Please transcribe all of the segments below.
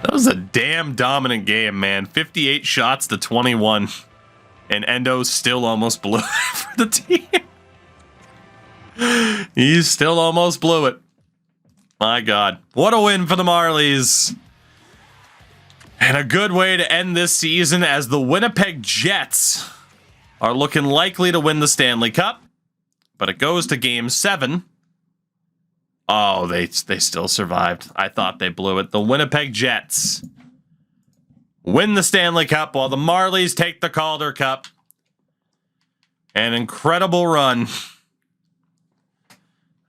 That was a damn dominant game, man. 58 shots to 21. And Endo still almost blew it for the team. He still almost blew it. My God. What a win for the Marlies. And a good way to end this season, as the Winnipeg Jets are looking likely to win the Stanley Cup. But it goes to Game 7. Oh, they still survived. I thought they blew it. The Winnipeg Jets win the Stanley Cup while the Marlies take the Calder Cup. An incredible run,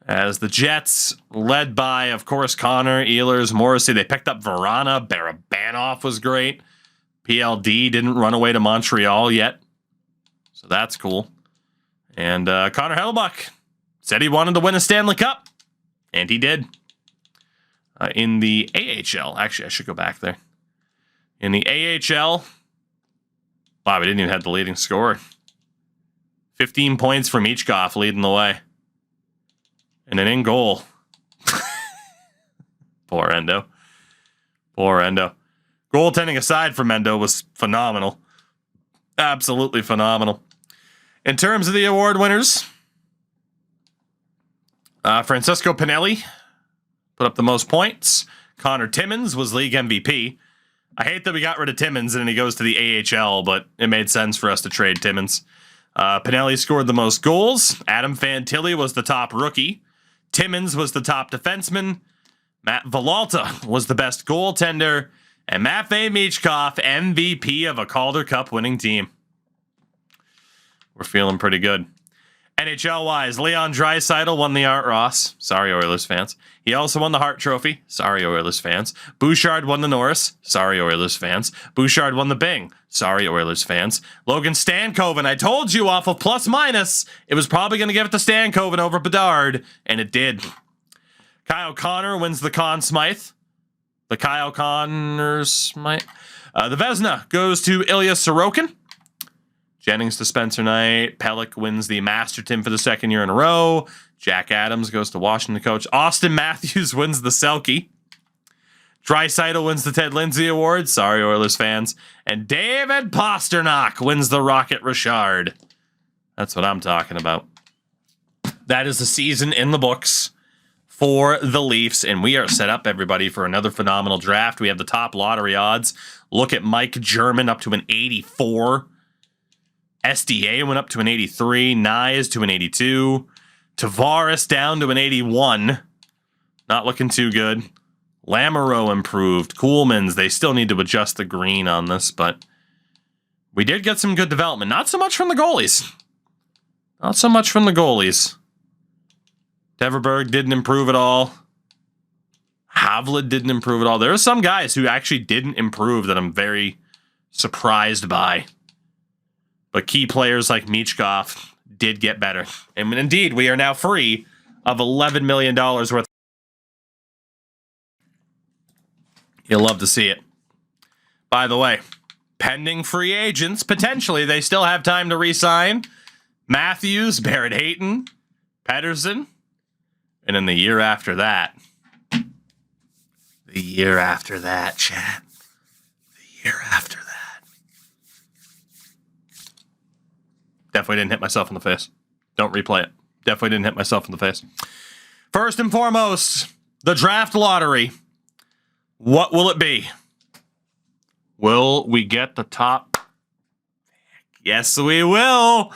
as the Jets, led by, of course, Connor, Ehlers, Morrissey. They picked up Verana. Barabanov was great. PLD didn't run away to Montreal yet, so that's cool. And Connor Hellebuck said he wanted to win a Stanley Cup, and he did. In the AHL, actually, I should go back there. In the AHL, wow, we didn't even have the leading scorer. 15 points from Michkov leading the way. And an in goal. Poor Endo. Poor Endo. Goaltending aside from Endo was phenomenal. Absolutely phenomenal. In terms of the award winners, Francesco Pinelli put up the most points. Connor Timmins was league MVP. I hate that we got rid of Timmins and then he goes to the AHL, but it made sense for us to trade Timmins. Pinelli scored the most goals. Adam Fantilli was the top rookie. Timmins was the top defenseman. Matt Villalta was the best goaltender. And Matvei Michkov, MVP of a Calder Cup winning team. We're feeling pretty good. NHL-wise, Leon Draisaitl won the Art Ross. Sorry, Oilers fans. He also won the Hart Trophy. Sorry, Oilers fans. Bouchard won the Norris. Sorry, Oilers fans. Bouchard won the Bing. Sorry, Oilers fans. Logan Stankoven, I told you off of plus minus, it was probably going to give it to Stankoven over Bedard, and it did. Kyle Connor wins the Conn Smythe. The Kyle Connor Smythe. The Vezina goes to Ilya Sorokin. Jennings to Spencer Knight. Pelech wins the Masterton for the second year in a row. Jack Adams goes to Washington coach. Austin Matthews wins the Selke. Draisaitl wins the Ted Lindsay Award. Sorry, Oilers fans. And David Pasternak wins the Rocket Richard. That's what I'm talking about. That is the season in the books for the Leafs, and we are set up, everybody, for another phenomenal draft. We have the top lottery odds. Look at Mike German up to an 84. SDA went up to an 83. Nyes to an 82. Tavares down to an 81. Not looking too good. Lamoureux improved. Coolmans, they still need to adjust the green on this, but we did get some good development. Not so much from the goalies. Not so much from the goalies. Deverberg didn't improve at all. Havlid didn't improve at all. There are some guys who actually didn't improve that I'm very surprised by. But key players like Michkov did get better. And indeed, we are now free of $11 million worth. You'll love to see it. By the way, pending free agents, potentially they still have time to re-sign Matthews, Barrett Hayton, Pedersen. And in the year after that, chat. The year after that. Definitely didn't hit myself in the face. Don't replay it. Definitely didn't hit myself in the face. First and foremost, the draft lottery. What will it be? Will we get the top? Yes, we will.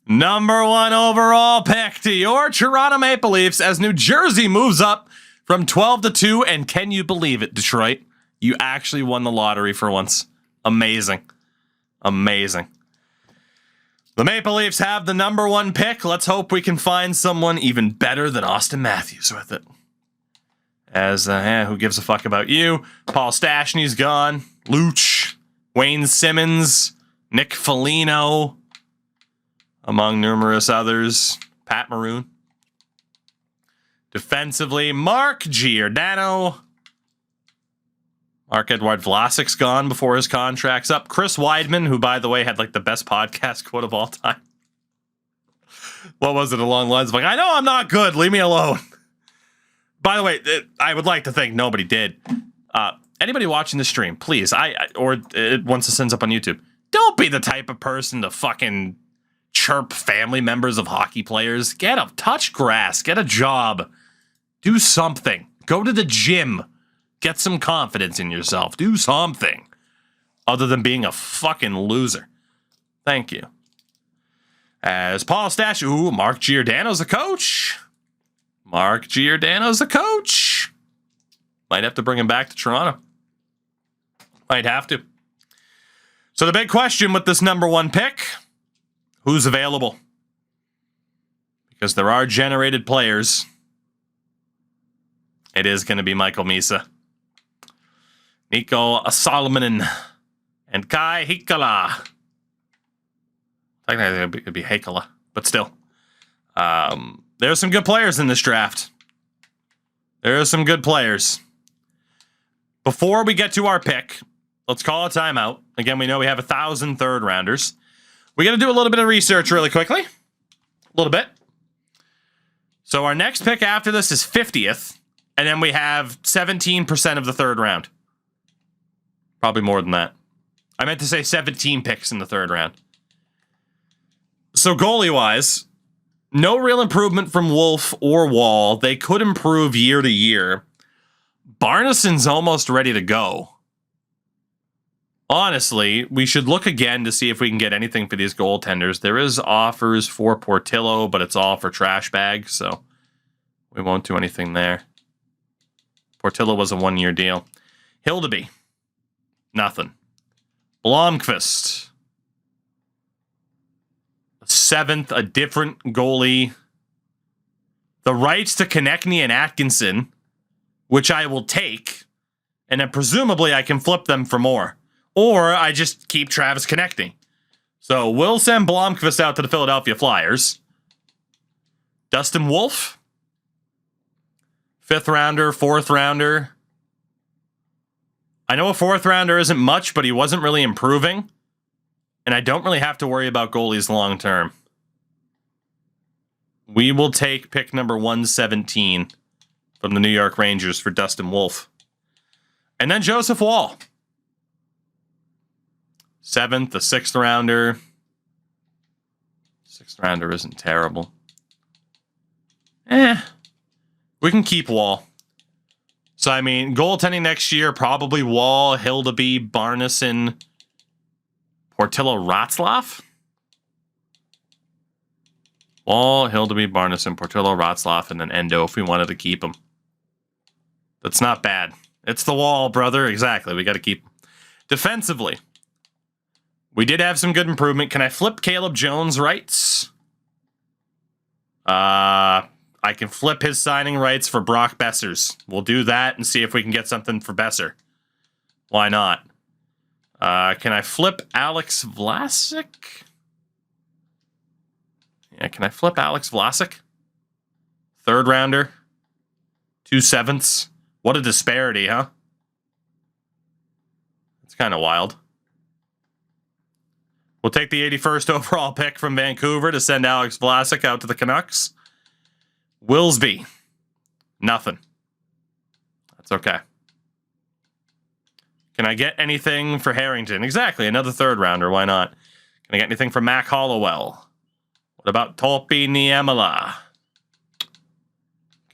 Number 1 overall pick to your Toronto Maple Leafs as New Jersey moves up from 12 to 2. And can you believe it, Detroit? You actually won the lottery for once. Amazing. Amazing. The Maple Leafs have the number 1 pick. Let's hope we can find someone even better than Austin Matthews with it. As, who gives a fuck about you? Paul Stastny's gone. Luch. Wayne Simmons. Nick Foligno. Among numerous others. Pat Maroon. Defensively, Mark Giordano. Mark-Edouard Vlasic's gone before his contract's up. Chris Weidman, who, by the way, had like the best podcast quote of all time. What was it along the lines of like, I know I'm not good, leave me alone. By the way, I would like to think nobody did. anybody watching the stream, please, once it sends up on YouTube, don't be the type of person to fucking chirp family members of hockey players. Touch grass, get a job, do something, go to the gym, get some confidence in yourself, do something other than being a fucking loser. Thank you. As Paul Stash, Mark Giordano's a coach. Mark Giordano's a coach. Might have to bring him back to Toronto. Might have to. So the big question with this number 1 pick, who's available? Because there are generated players. It is going to be Michael Misa, Nico Salomonen, and Kai Hikala. Technically, it could be Heikala, but still. There are some good players in this draft. There are some good players. Before we get to our pick, let's call a timeout. Again, we know we have 1,000 third rounders. We got to do a little bit of research really quickly. A little bit. So our next pick after this is 50th, and then we have 17% of the third round. Probably more than that. I meant to say 17 picks in the third round. So goalie-wise, no real improvement from Wolf or Wall. They could improve year to year. Barneson's almost ready to go. Honestly, we should look again to see if we can get anything for these goaltenders. There is offers for Portillo, but it's all for trash bags, so we won't do anything there. Portillo was a 1-year deal. Hildeby, nothing. Blomqvist, 7th, a different goalie. The rights to Konechny and Atkinson, which I will take, and then presumably I can flip them for more. Or I just keep Travis Konechny. So we'll send Blomqvist out to the Philadelphia Flyers. Dustin Wolf, 5th rounder, 4th rounder. I know a 4th rounder isn't much, but he wasn't really improving. And I don't really have to worry about goalies long term. We will take pick number 117 from the New York Rangers for Dustin Wolf. And then Joseph Wall, 7th, a 6th rounder. 6th rounder isn't terrible. We can keep Wall. So, I mean, goaltending next year, probably Wall, Hildeby, Barneson, Portillo, Ratzlaff. Wall, Hildeby, Barneson, Portillo, Ratzlaff, and then Endo if we wanted to keep him. That's not bad. It's the Wall, brother. Exactly. We got to keep him. Defensively, we did have some good improvement. Can I flip Caleb Jones' rights? I can flip his signing rights for Brock Besser's. We'll do that and see if we can get something for Besser. Why not? Can I flip Alex Vlasic? Yeah, can I flip Alex Vlasic? 3rd rounder. 2 7ths. What a disparity, huh? It's kind of wild. We'll take the 81st overall pick from Vancouver to send Alex Vlasic out to the Canucks. Willsby, nothing. That's okay. Can I get anything for Harrington? Exactly, another 3rd rounder. Why not? Can I get anything for Mac Hollowell? What about Tolpi Niemela?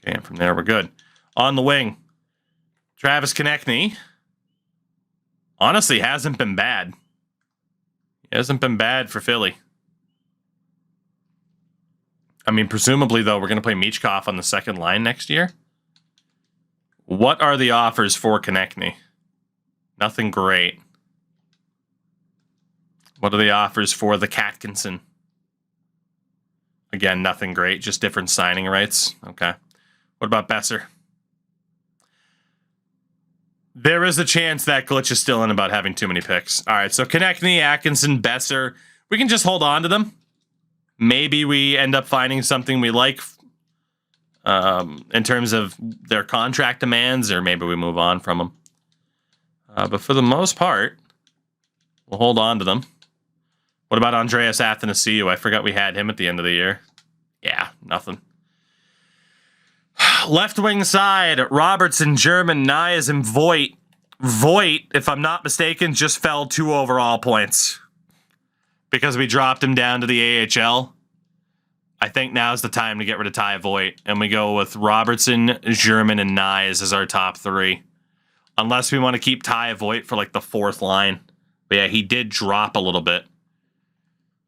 Okay, and from there we're good. On the wing, Travis Konechny. Honestly, hasn't been bad. He hasn't been bad for Philly. I mean, presumably, though, we're going to play Michkov on the 2nd line next year. What are the offers for Konechny? Nothing great. What are the offers for the Katkinson? Again, nothing great. Just different signing rights. Okay. What about Besser? There is a chance that glitch is still in about having too many picks. All right, so Konechny, Atkinson, Besser. We can just hold on to them. Maybe we end up finding something we like in terms of their contract demands, or maybe we move on from them. But for the most part, we'll hold on to them. What about Andreas Athanasiou? I forgot we had him at the end of the year. Yeah, nothing. Left wing side, Robertson, German, Nyes, and Voigt. Voigt, if I'm not mistaken, just fell 2 overall points because we dropped him down to the AHL. I think now's the time to get rid of Ty Voigt, and we go with Robertson, German, and Nyes as our top 3. Unless we want to keep Ty Voigt for like the 4th line. But yeah, he did drop a little bit.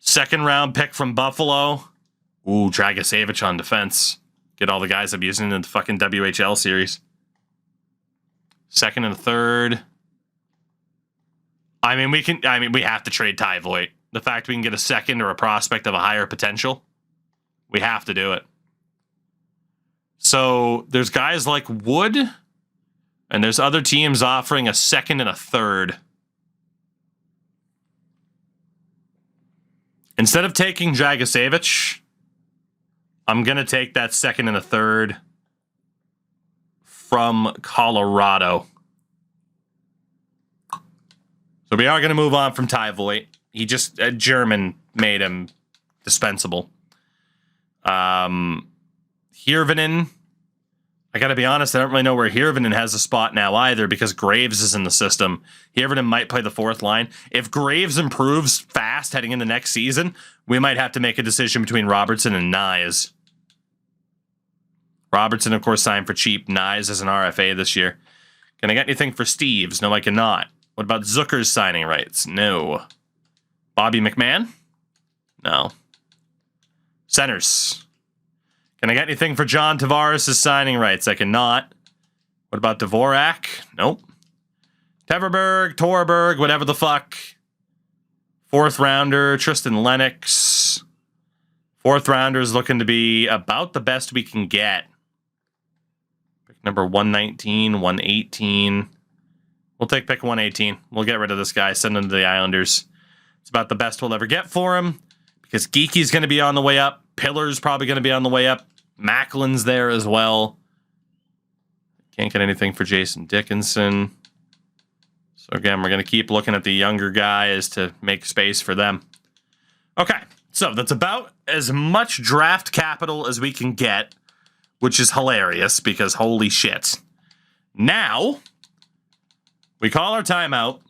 2nd round pick from Buffalo. Ooh, Dragicevic on defense. Get all the guys I'm using in the fucking WHL series. 2nd and 3rd. I mean, we have to trade Ty Voigt. The fact we can get a 2nd or a prospect of a higher potential, we have to do it. So there's guys like Wood, and there's other teams offering a 2nd and a 3rd. Instead of taking Dragicevic, I'm going to take that 2nd and a 3rd from Colorado. So we are going to move on from Ty Voigt. He just, a German made him dispensable. Hirvonen, I got to be honest, I don't really know where Hirvonen has a spot now either because Graves is in the system. Hirvonen might play the 4th line. If Graves improves fast heading into next season, we might have to make a decision between Robertson and Nyes. Robertson, of course, signed for cheap. Nyes is an RFA this year. Can I get anything for Steves? No, I cannot. What about Zucker's signing rights? No. Bobby McMahon? No. Centers. Can I get anything for John Tavares' signing rights? I cannot. What about Dvorak? Nope. Teverberg, Torberg, whatever the fuck. 4th rounder, Tristan Lennox. 4th rounder is looking to be about the best we can get. Pick number 119, 118. We'll take pick 118. We'll get rid of this guy, send him to the Islanders. It's about the best we'll ever get for him because Geeky's going to be on the way up. Pillar's probably going to be on the way up. Macklin's there as well. Can't get anything for Jason Dickinson. So again, we're going to keep looking at the younger guys to make space for them. Okay, so that's about as much draft capital as we can get, which is hilarious because holy shit. Now, we call our timeout,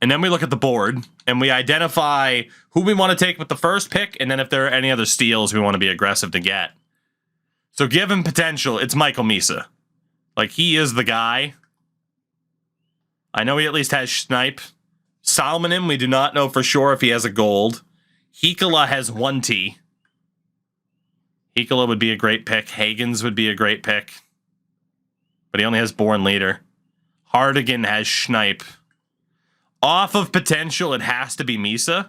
and then we look at the board, and we identify who we want to take with the first pick, and then if there are any other steals we want to be aggressive to get. So given potential, it's Michael Misa. Like, he is the guy. I know he at least has Schneip. Salmonen, we do not know for sure if he has a gold. Hikala has 1 T. Hikala would be a great pick. Hagens would be a great pick. But he only has Born Leader. Hardigan has Schneip. Off of potential, it has to be Misa.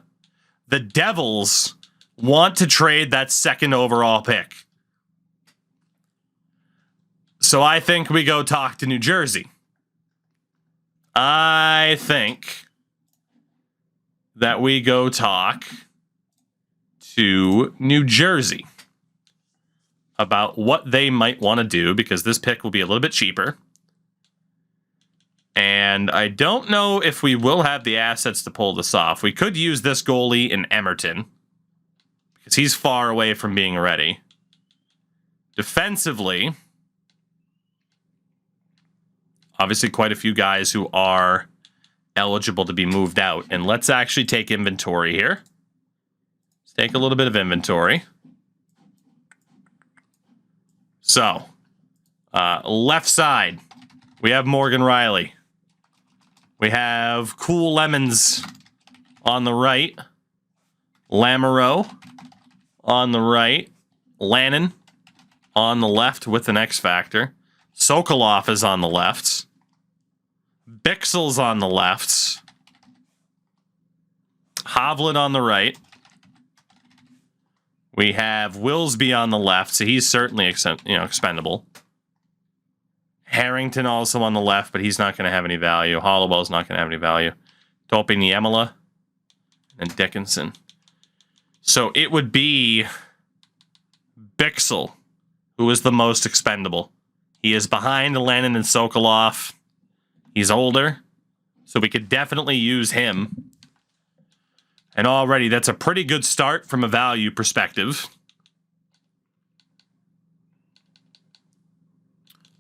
The Devils want to trade that 2nd overall pick. So I think we go talk to New Jersey. I think that we go talk to New Jersey about what they might want to do because this pick will be a little bit cheaper. And I don't know if we will have the assets to pull this off. We could use this goalie in Emerton because he's far away from being ready. Defensively, obviously quite a few guys who are eligible to be moved out. And let's actually take inventory here. Let's take a little bit of inventory. So, left side, we have Morgan Riley. We have Cool Lemons on the right. Lamoureux on the right. Lannon on the left with an X Factor. Sokolov is on the left. Bixel's on the left. Hovland on the right. We have Willsby on the left, so he's certainly expendable. Harrington also on the left, but he's not going to have any value. Hollowell's not going to have any value. Topi Niemela and Dickinson. So it would be Bixel, who is the most expendable. He is behind Lennon and Sokolov. He's older, so we could definitely use him. And already, that's a pretty good start from a value perspective.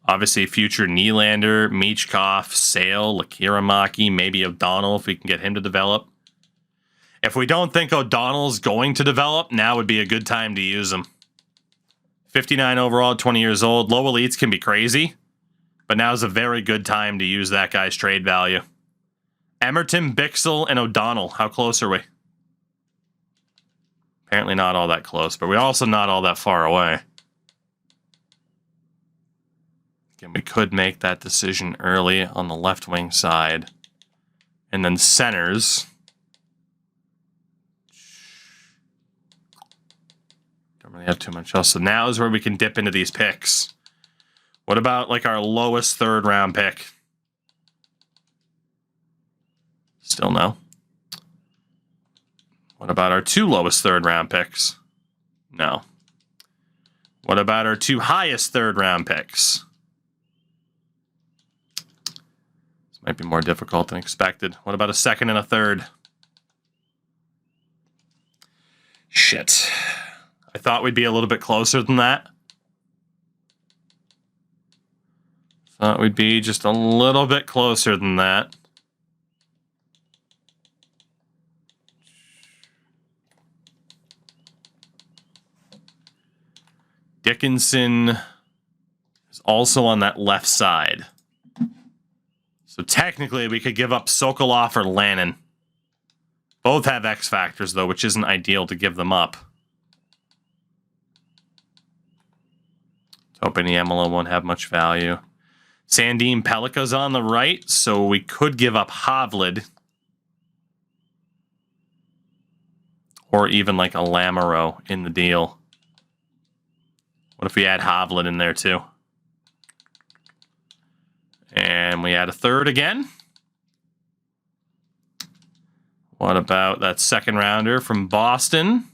Obviously, future Nylander, Michkov, Sale, Lakiramaki, maybe O'Donnell if we can get him to develop. If we don't think O'Donnell's going to develop, now would be a good time to use him. 59 overall, 20 years old. Low elites can be crazy, but now is a very good time to use that guy's trade value. Emerton, Bixel, and O'Donnell. How close are we? Apparently not all that close, but we're also not all that far away. Again, we could make that decision early on the left wing side. And then centers. Don't really have too much else. So now is where we can dip into these picks. What about like our lowest third round pick? Still no. What about our two lowest third round picks? No. What about our two highest third round picks? This might be more difficult than expected. What about a second and a third? Shit. I thought we'd be a little bit closer than that. Thought we'd be just a little bit closer than that. Dickinson is also on that left side. So technically we could give up Sokolov or Lannon. Both have X factors though, which isn't ideal to give them up. Hoping the MLO won't have much value. Sandin Pelika's on the right, so we could give up Hovland. Or even like a Lamoureux in the deal. What if we add Hovland in there too? And we add a third again. What about that second rounder from Boston?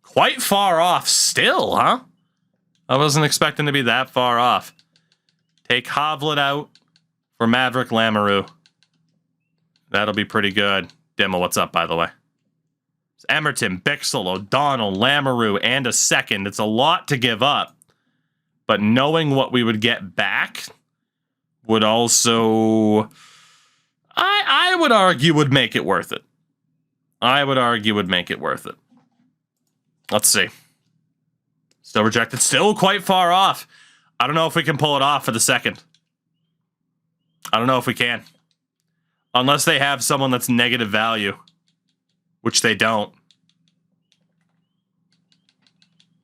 Quite far off still, huh? I wasn't expecting to be that far off. Take Hovland out for Maverick Lamoureux. That'll be pretty good. Demo, what's up, by the way? It's Emerton, Bixel, O'Donnell, Lamoureux, and a second. It's a lot to give up. But knowing what we would get back would also... I would argue would make it worth it. I would argue would make it worth it. Let's see. Still rejected. Still quite far off. I don't know if we can pull it off for the second. I don't know if we can. Unless they have someone that's negative value. Which they don't.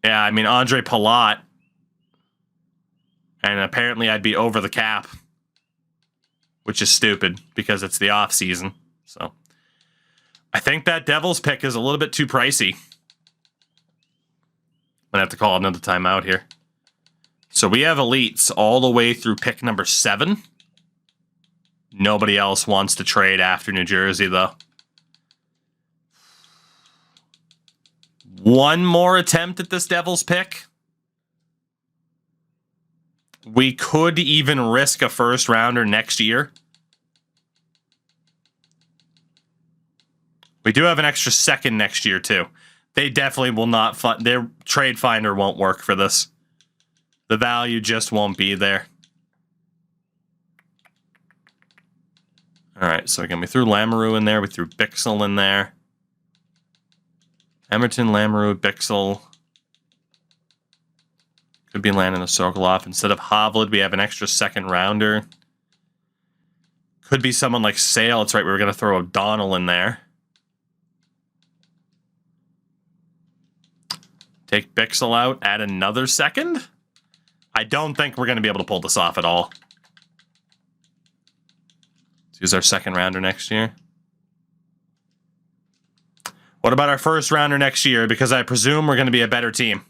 Yeah, I mean, Andre Palat. And apparently I'd be over the cap. Which is stupid, because it's the offseason. So, I think that Devils pick is a little bit too pricey. I'm going to have to call another timeout here. So we have elites all the way through pick number 7. Nobody else wants to trade after New Jersey, though. One more attempt at this Devils pick. We could even risk a first rounder next year. We do have an extra second next year, too. They definitely will not... Their trade finder won't work for this. The value just won't be there. All right, so again, we threw Lamoureux in there. We threw Bixel in there. Emerton, Lamoureux, Bixel. Could be landing a Sokolov. Instead of Hovland, we have an extra second rounder. Could be someone like Sale. That's right, we were going to throw O'Donnell in there. Take Bixel out, add another second. I don't think we're going to be able to pull this off at all. Let's use our second rounder next year. What about our first rounder next year? Because I presume we're going to be a better team.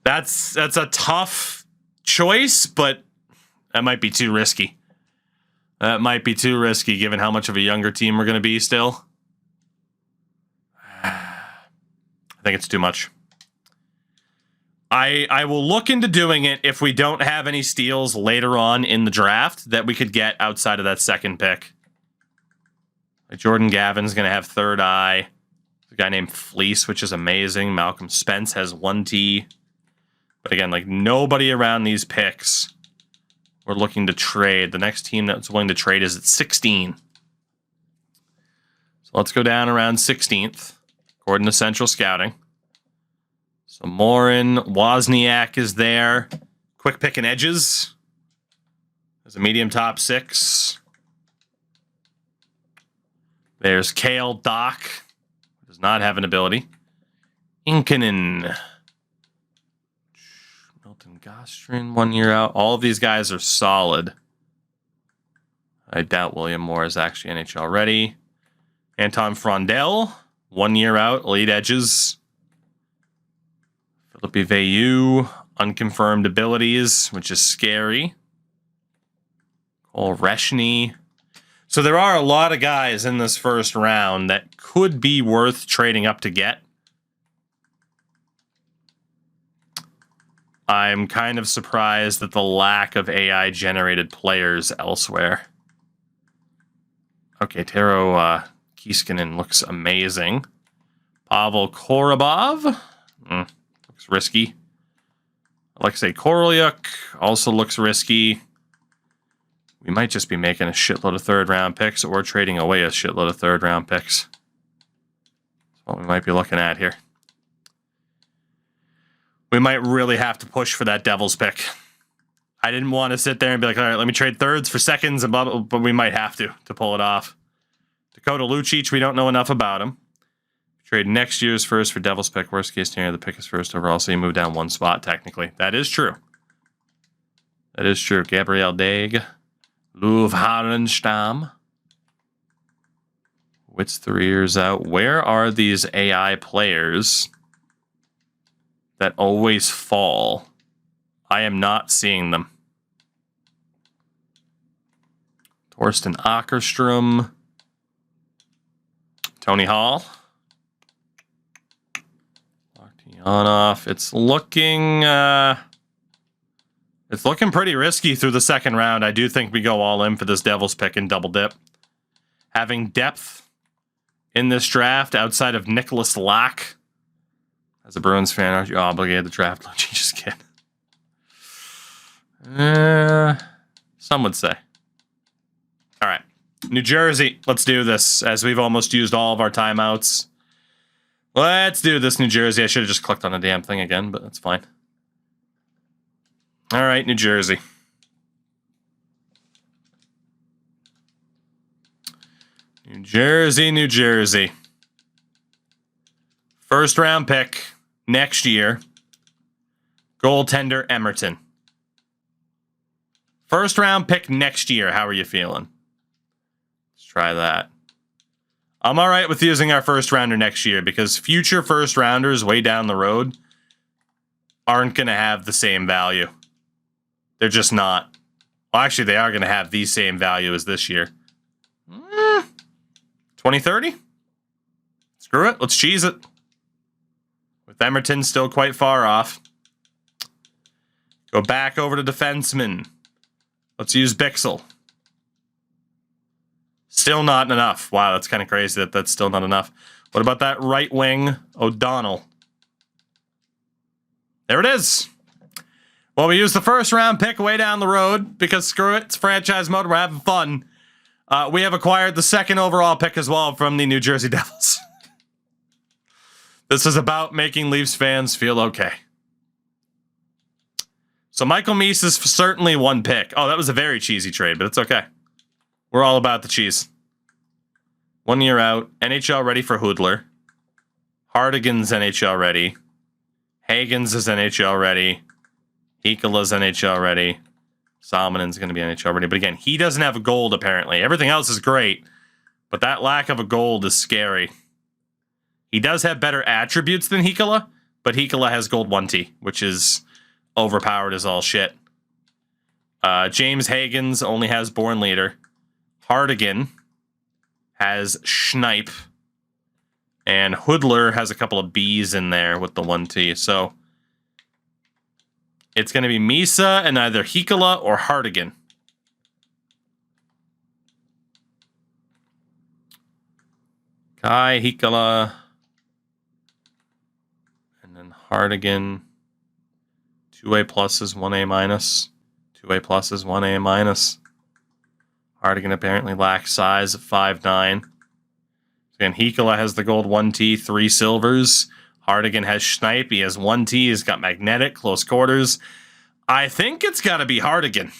That's a tough choice, but that might be too risky. That might be too risky given how much of a younger team we're going to be still. I think it's too much. I will look into doing it if we don't have any steals later on in the draft that we could get outside of that second pick. Like Jordan Gavin's going to have third eye. guy named Fleece, which is amazing. Malcolm Spence has 1T. But again, like nobody around these picks we're looking to trade. The next team that's willing to trade is at 16. So let's go down around 16th, according to Central Scouting. So Morin, Wozniak is there. Quick pick and edges. There's a medium top 6. There's Kale Doc. Does not have an ability. Inkinen. Milton Gostrin, 1 year out. All of these guys are solid. I doubt William Moore is actually NHL ready. Anton Frondel, 1 year out. Elite edges. Philippe Veilleux, unconfirmed abilities, which is scary. Cole Reshny. So there are a lot of guys in this first round that could be worth trading up to get. I'm kind of surprised at the lack of AI-generated players elsewhere. Okay, Taro Kiiskinen looks amazing. Pavel Korobov. Looks risky. Alexei Korolyuk also looks risky. We might just be making a shitload of third-round picks or trading away a shitload of third-round picks. That's what we might be looking at here. We might really have to push for that Devils pick. I didn't want to sit there and be like, all right, let me trade thirds for seconds, and blah, blah, but we might have to pull it off. Dakota Lucic, we don't know enough about him. Trade next year's first for Devils pick. Worst case scenario, the pick is first overall, so you move down 1 spot, technically. That is true. That is true. Gabriel Daig. Luv Harenstam. Witt's 3 years out. Where are these AI players that always fall? I am not seeing them. Torsten Åkerström. Tony Hall. Locked It's looking... It's looking pretty risky through the second round. I do think we go all in for this Devils pick and double dip. Having depth in this draft outside of Nicholas Lack. As a Bruins fan, aren't you obligated to draft Lucic? Just kidding. Some would say. All right. New Jersey. Let's do this, as we've almost used all of our timeouts. Let's do this, New Jersey. I should have just clicked on the damn thing again, but that's fine. All right, New Jersey. New Jersey, New Jersey. First round pick next year. Goaltender Emerton. First round pick next year. How are you feeling? Let's try that. I'm all right with using our first rounder next year because future first rounders way down the road aren't going to have the same value. They're just not. Well, actually, they are going to have the same value as this year. 2030? Screw it. Let's cheese it. With Emerton still quite far off. Go back over to defenseman. Let's use Bixel. Still not enough. Wow, that's kind of crazy that that's still not enough. What about that right wing, O'Donnell? There it is. Well, we used the first round pick way down the road because screw it, it's franchise mode. We're having fun. We have acquired the second overall pick as well from the New Jersey Devils. This is about making Leafs fans feel okay. So Michael Meese is certainly one pick. Oh, that was a very cheesy trade, but it's okay. We're all about the cheese. 1 year out. NHL ready for Hoodler. Hardigan's NHL ready. Hagen's is NHL ready. Hikala's NHL ready. Salmonen's going to be NHL ready. But again, he doesn't have a gold, apparently. Everything else is great, but that lack of a gold is scary. He does have better attributes than Hikala, but Hikala has gold 1T, which is overpowered as all shit. James Hagens only has Born Leader. Hardigan has Schneip. And Hoodler has a couple of Bs in there with the 1T. So it's going to be Misa and either Hikala or Hardigan. Kai, Hikala, Hardigan. 2A pluses, 1A minus. 2A pluses, 1A minus. Hardigan apparently lacks size at 5'9". Again, Hikola has the gold 1T, 3 silvers. Hardigan has Schneip. He has 1T. He's got magnetic, close quarters. I think it's got to be Hardigan.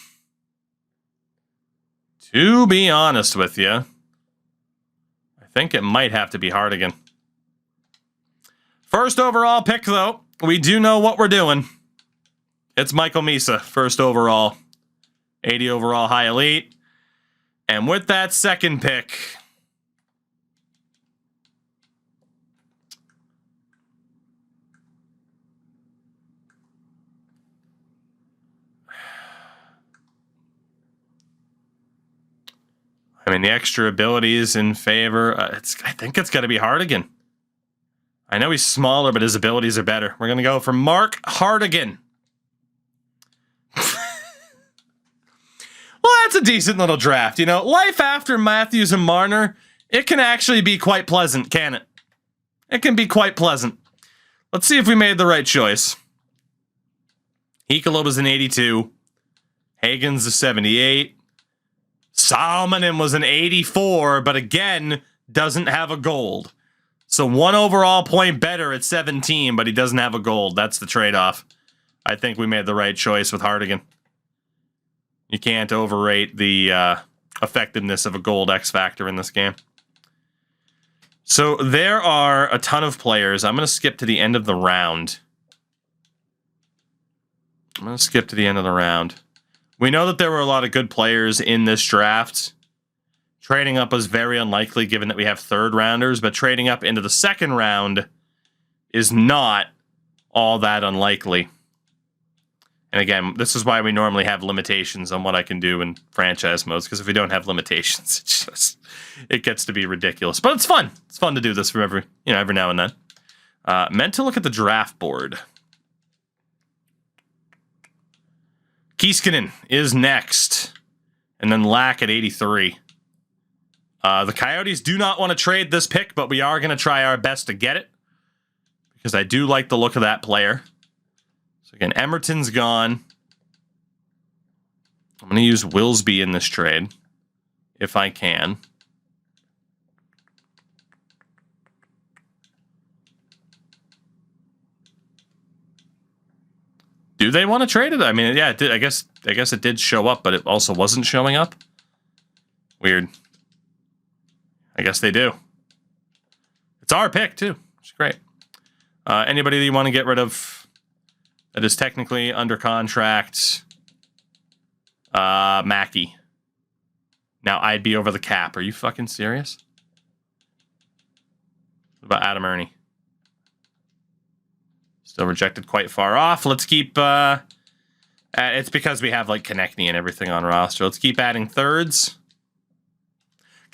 To be honest with you, I think it might have to be Hardigan. First overall pick, though, we do know what we're doing. It's Michael Misa, first overall. 80 overall high elite. And with that second pick, I mean, the extra abilities in favor. I think it's got to be Hardigan. I know he's smaller, but his abilities are better. We're going to go for Mark Hardigan. Well, that's a decent little draft. You know, life after Matthews and Marner, it can actually be quite pleasant, can it? It can be quite pleasant. Let's see if we made the right choice. Hikola was an 82. Hagen's a 78. Salmonen was an 84, but again, doesn't have a gold. So 1 overall point better at 17, but he doesn't have a gold. That's the trade-off. I think we made the right choice with Hardigan. You can't overrate the effectiveness of a gold X factor in this game. So there are a ton of players. I'm going to skip to the end of the round. We know that there were a lot of good players in this draft. Trading up was very unlikely given that we have third rounders, but trading up into the second round is not all that unlikely. And again, this is why we normally have limitations on what I can do in franchise modes, because if we don't have limitations, it gets to be ridiculous. But it's fun. It's fun to do this for every now and then. Meant to look at the draft board. Kiiskanen is next, and then Lack at 83. The Coyotes do not want to trade this pick, but we are going to try our best to get it, because I do like the look of that player. So again, Emerton's gone. I'm going to use Willsby in this trade, if I can. Do they want to trade it? I mean, yeah, it did. I guess it did show up, but it also wasn't showing up. Weird. I guess they do. It's our pick, too. Which is great. Anybody that you want to get rid of that is technically under contract? Mackey. Now, I'd be over the cap. Are you fucking serious? What about Adam Ernie? Still rejected quite far off. Let's keep... it's because we have, like, Konechny and everything on roster. Let's keep adding thirds.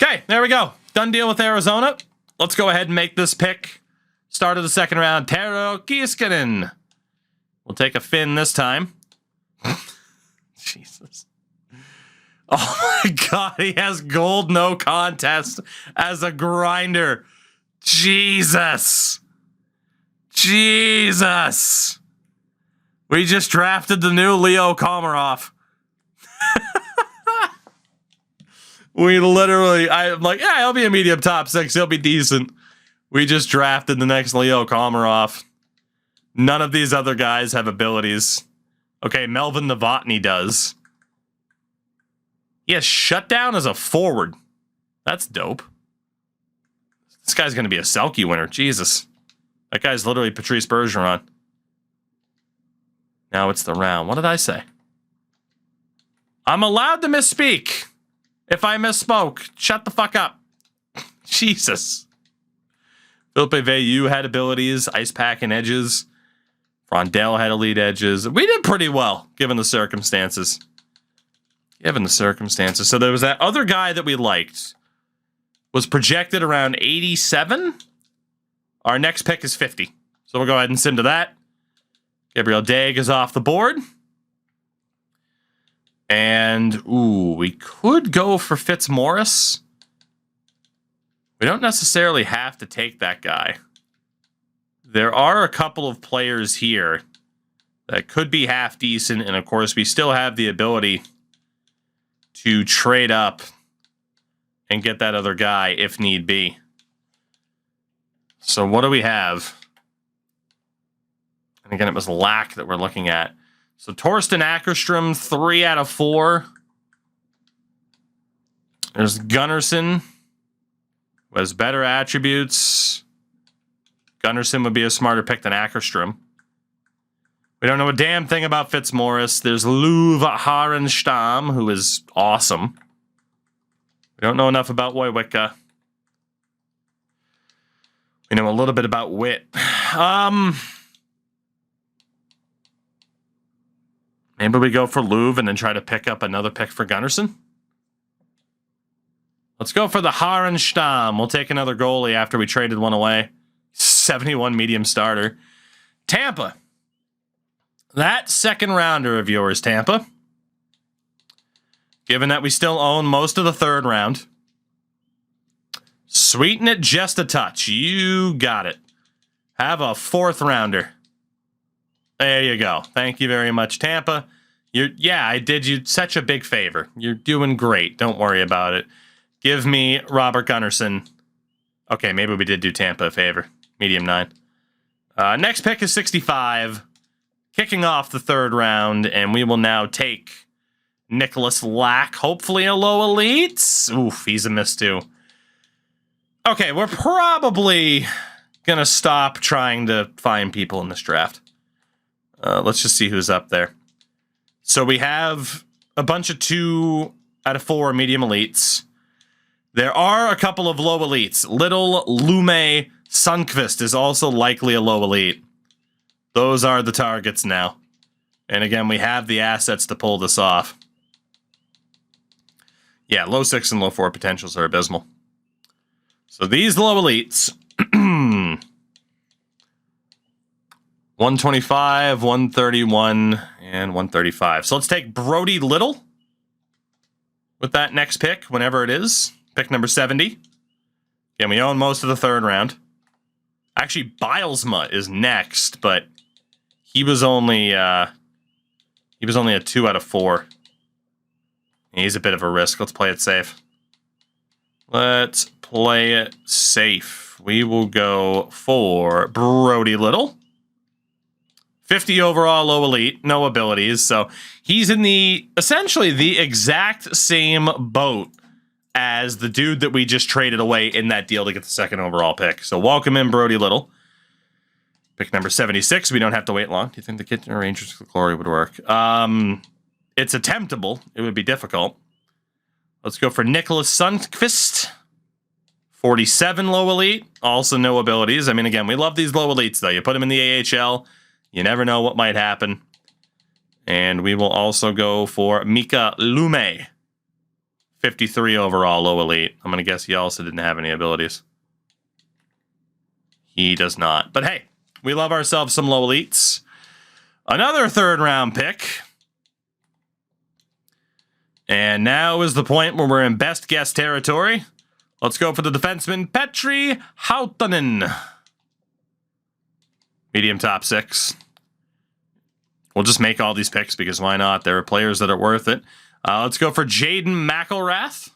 Okay, there we go. Done deal with Arizona. Let's go ahead and make this pick. Start of the second round. Tero Kiiskanen. We'll take a Finn this time. Jesus. Oh my god, he has gold no contest as a grinder. Jesus. Jesus. We just drafted the new Leo Komarov. We literally, I'm like, yeah, he'll be a medium top 6. He'll be decent. We just drafted the next Leo Komarov. None of these other guys have abilities. Okay, Melvin Novotny does. He has shutdown as a forward. That's dope. This guy's going to be a Selkie winner. Jesus. That guy's literally Patrice Bergeron. Now it's the round. What did I say? I'm allowed to misspeak. If I misspoke, shut the fuck up. Jesus. Philippe Veilleux had abilities, Ice Pack and edges. Frondell had elite edges. We did pretty well, given the circumstances. So there was that other guy that we liked. Was projected around 87. Our next pick is 50. So we'll go ahead and sim to that. Gabriel Dag is off the board. And, ooh, we could go for Fitzmaurice. We don't necessarily have to take that guy. there are a couple of players here that could be half decent, and of course, we still have the ability to trade up and get that other guy if need be. So what do we have? And again, it was Lack that we're looking at. So Torsten Ackerstrom, 3 out of 4. There's Gunnarsson, who has better attributes. Gunnarsson would be a smarter pick than Ackerstrom. We don't know a damn thing about Fitzmaurice. There's Luv Harenstam, who is awesome. We don't know enough about Wojwicka. We know a little bit about Witt. Maybe we go for Luv and then try to pick up another pick for Gunnarsson. Let's go for the Harenstam. We'll take another goalie after we traded one away. 71 medium starter. Tampa. That second rounder of yours, Tampa. Given that we still own most of the third round. Sweeten it just a touch. You got it. Have a fourth rounder. There you go. Thank you very much, Tampa. I did you such a big favor. You're doing great. Don't worry about it. Give me Robert Gunnarsson. Okay, maybe we did do Tampa a favor. Medium 9. Next pick is 65. Kicking off the third round, and we will now take Nicholas Lack. Hopefully a low elite. Oof, he's a miss too. Okay, we're probably going to stop trying to find people in this draft. Let's just see who's up there. So we have a bunch of 2 out of 4 medium elites. There are a couple of low elites. Little Lume Sundqvist is also likely a low elite. Those are the targets now. And again, we have the assets to pull this off. Yeah, low 6 and low 4 potentials are abysmal. So these low elites. 125, 131, and 135. So let's take Brody Little with that next pick, whenever it is. Pick number 70. Again, we own most of the third round. Actually, Bilesma is next, but he was only a 2 out of 4. He's a bit of a risk. Let's play it safe. Let's play it safe. We will go for Brody Little. 50 overall, low elite, no abilities. So he's in essentially the exact same boat as the dude that we just traded away in that deal to get the second overall pick. So welcome in, Brody Little. Pick number 76. We don't have to wait long. Do you think the Kitchener Rangers of Glory would work? It's attemptable. It would be difficult. Let's go for Nicholas Sundqvist. 47 low elite. Also no abilities. I mean, again, we love these low elites, though. You put them in the AHL. You never know what might happen. And we will also go for Mika Lume. 53 overall, low elite. I'm going to guess he also didn't have any abilities. He does not. But hey, we love ourselves some low elites. Another third round pick. And now is the point where we're in best guess territory. Let's go for the defenseman, Petri Hautanen. Medium top 6. We'll just make all these picks because why not? There are players that are worth it. Let's go for Jaden McElrath.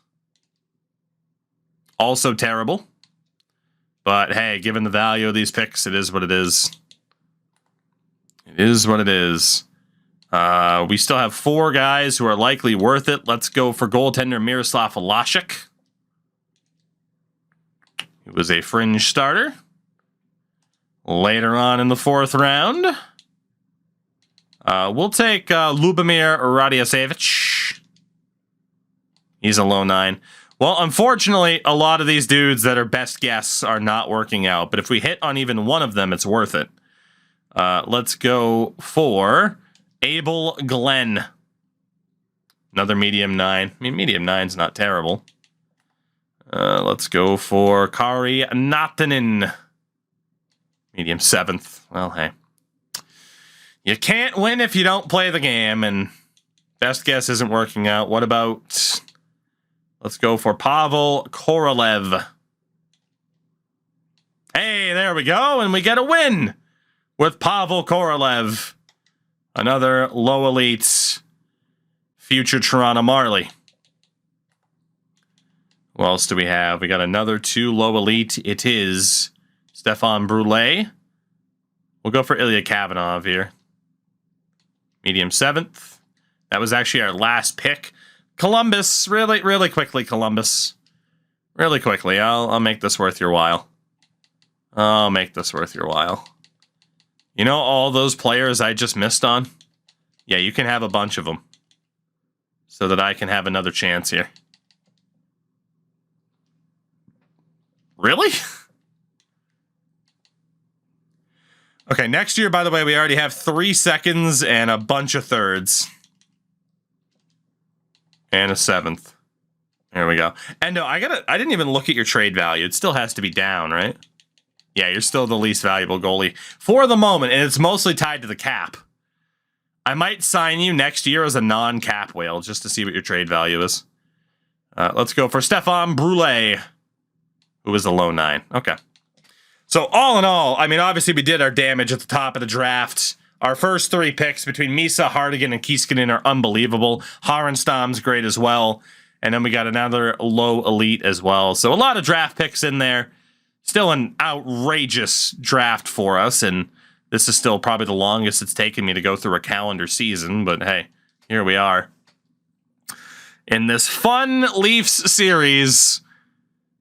Also terrible. But hey, given the value of these picks, it is what it is. It is what it is. We still have 4 guys who are likely worth it. Let's go for goaltender Miroslav Halashik. He was a fringe starter. Later on in the 4th round, we'll take Lubomir Radiasevich. He's a low 9. Well, unfortunately, a lot of these dudes that are best guess are not working out. But if we hit on even one of them, it's worth it. Let's go for Abel Glenn. Another medium 9. I mean, medium 9's not terrible. Let's go for Kari Natanen. Medium 7th. Well, hey. You can't win if you don't play the game, and best guess isn't working out. What about... Let's go for Pavel Korolev. Hey, there we go, and we get a win with Pavel Korolev, another low elite future Toronto Marley. What else do we have? We got another 2 low elite. It is Stefan Brule. We'll go for Ilya Kavanov here. Medium 7th. That was actually our last pick. Columbus, really quickly, Columbus. Really quickly. I'll make this worth your while. I'll make this worth your while. You know all those players I just missed on? Yeah, you can have a bunch of them. So that I can have another chance here. Really? Okay, next year, by the way, we already have 3 seconds and a bunch of thirds. And a 7th. There we go. And no, I didn't even look at your trade value. It still has to be down, right? Yeah, you're still the least valuable goalie for the moment, and it's mostly tied to the cap. I might sign you next year as a non-cap whale just to see what your trade value is. Let's go for Stefan Brule, who is a low 9. Okay. So all in all, I mean, obviously we did our damage at the top of the draft. Our first 3 picks between Misa, Hardigan, and Kiiskinen are unbelievable. Harenstam's great as well. And then we got another low elite as well. So a lot of draft picks in there. Still an outrageous draft for us. And this is still probably the longest it's taken me to go through a calendar season. But hey, here we are. In this fun Leafs series,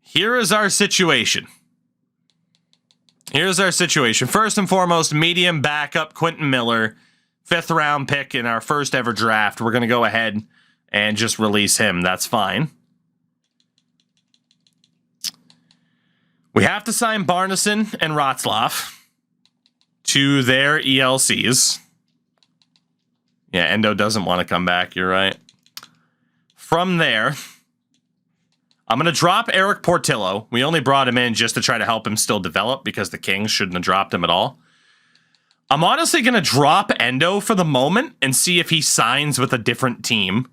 here is our situation. Here's our situation. First and foremost, medium backup Quentin Miller, 5th round pick in our first ever draft. We're going to go ahead and just release him. That's fine. We have to sign Barneson and Ratzlaff to their ELCs. Yeah, Endo doesn't want to come back. You're right. From there, I'm going to drop Eric Portillo. We only brought him in just to try to help him still develop because the Kings shouldn't have dropped him at all. I'm honestly going to drop Endo for the moment and see if he signs with a different team.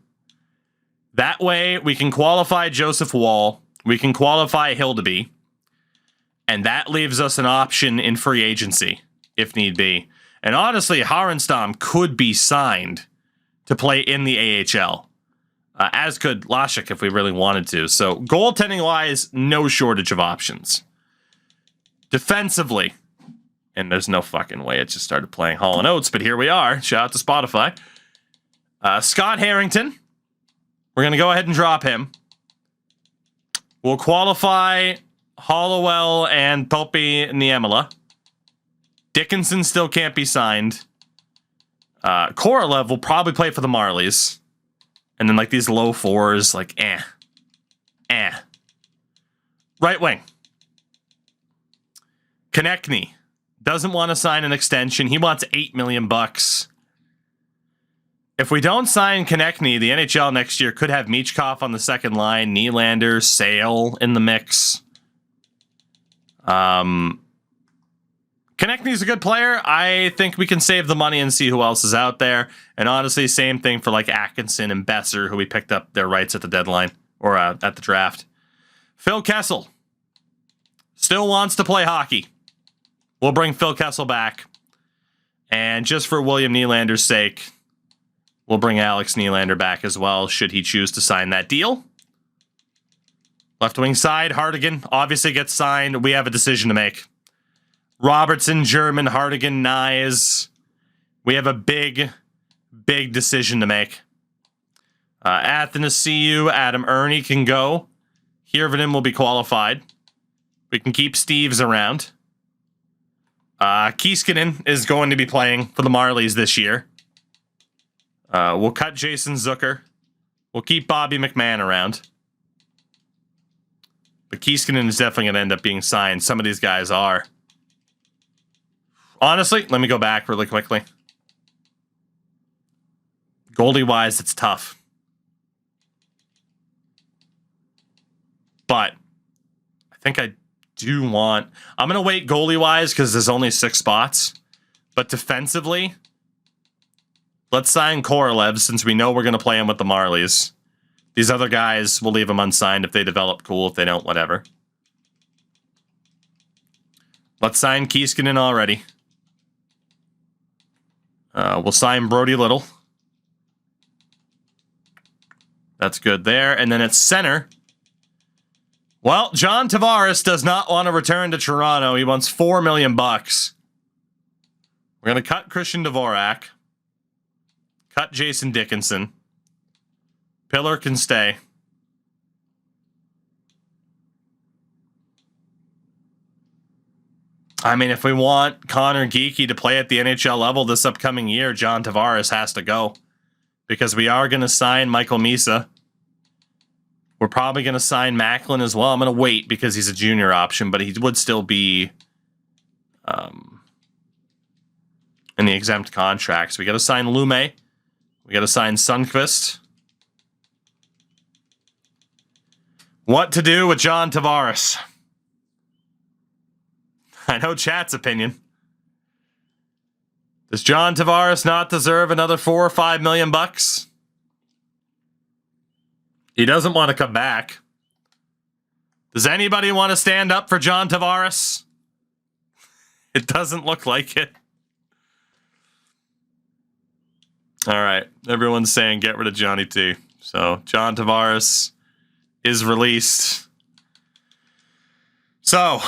That way, we can qualify Joseph Wall. We can qualify Hildeby. And that leaves us an option in free agency, if need be. And honestly, Harenstam could be signed to play in the AHL. As could Lashik if we really wanted to. So, goaltending-wise, no shortage of options. Defensively, and there's no fucking way it just started playing Hall & Oates, but here we are. Shout out to Spotify. Scott Harrington. We're going to go ahead and drop him. We'll qualify Hollowell and Topi Niemela. Dickinson still can't be signed. Korolev will probably play for the Marlies. And then, like, these low 4s, like, Right wing. Konechny doesn't want to sign an extension. He wants $8 million. If we don't sign Konechny, the NHL next year could have Michkov on the second line, Nylander, Sale in the mix. Konechny's a good player. I think we can save the money and see who else is out there. And honestly, same thing for like Atkinson and Besser, who we picked up their rights at the deadline or at the draft. Phil Kessel still wants to play hockey. We'll bring Phil Kessel back. And just for William Nylander's sake, we'll bring Alex Nylander back as well, should he choose to sign that deal. Left wing side, Hardigan obviously gets signed. We have a decision to make. Robertson, German, Hardigan, Nyes. We have a big decision to make. Athanasiou, Adam Ernie can go. Hirvonen will be qualified. We can keep Steves around. Kiiskinen is going to be playing for the Marlies this year. We'll cut Jason Zucker. We'll keep Bobby McMahon around. But Kiiskinen is definitely going to end up being signed. Some of these guys are. Honestly, let me go back really quickly. Goalie-wise, it's tough. But I think I do want... I'm going to wait goalie-wise because there's only 6 spots. But defensively, let's sign Korolev since we know we're going to play him with the Marlies. These other guys, we'll leave them unsigned. If they develop, cool. If they don't, whatever. Let's sign Kieskinen already. We'll sign Brody Little. That's good there. And then at center. Well, John Tavares does not want to return to Toronto. He wants $4 million. We're going to cut Christian Dvorak. Cut Jason Dickinson. Pillar can stay. I mean, if we want Connor Geekie to play at the NHL level this upcoming year, John Tavares has to go. Because we are going to sign Michael Misa. We're probably going to sign Macklin as well. I'm going to wait because he's a junior option, but he would still be in the exempt contracts. We got to sign Lume. We got to sign Sundqvist. What to do with John Tavares? I know chat's opinion. Does John Tavares not deserve another $4 or $5 million? He doesn't want to come back. Does anybody want to stand up for John Tavares? It doesn't look like it. All right. Everyone's saying get rid of Johnny T. So John Tavares is released. So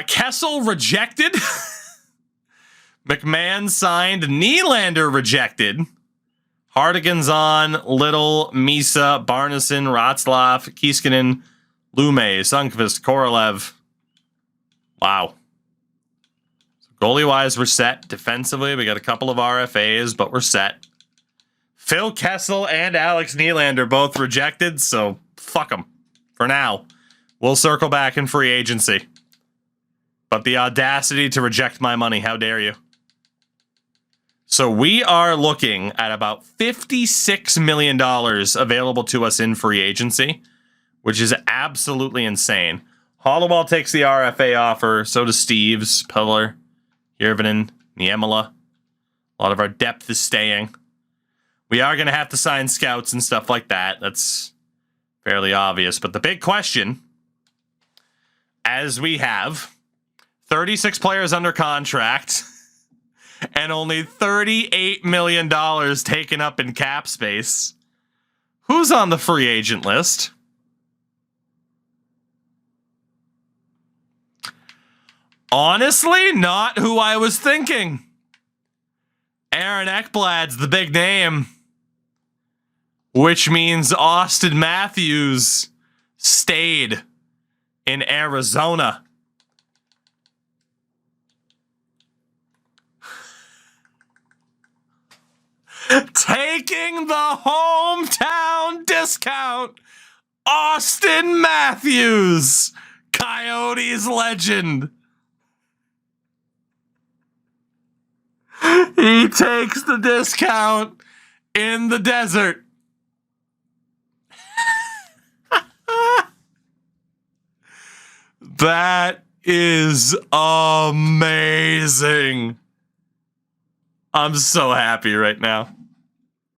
Kessel rejected. McMahon signed. Nylander rejected. Hardigan's on. Little, Misa, Barneson, Ratzlaff, Kieskinen, Lume, Sundqvist, Korolev. Wow. So goalie-wise, we're set. Defensively, we got a couple of RFAs, but we're set. Phil Kessel and Alex Nylander both rejected, so fuck them for now. We'll circle back in free agency. But the audacity to reject my money, how dare you? So we are looking at about $56 million available to us in free agency, which is absolutely insane. Hollowell takes the RFA offer. So does Steves, Pillar, Hirvonen, Niemela. A lot of our depth is staying. We are going to have to sign scouts and stuff like that. That's fairly obvious. But the big question, as we have 36 players under contract and only $38 million taken up in cap space, who's on the free agent list? Honestly, not who I was thinking. Aaron Ekblad's the big name, which means Austin Matthews stayed in Arizona. Taking the hometown discount, Austin Matthews, Coyotes legend. He takes the discount in the desert. That is amazing. I'm so happy right now.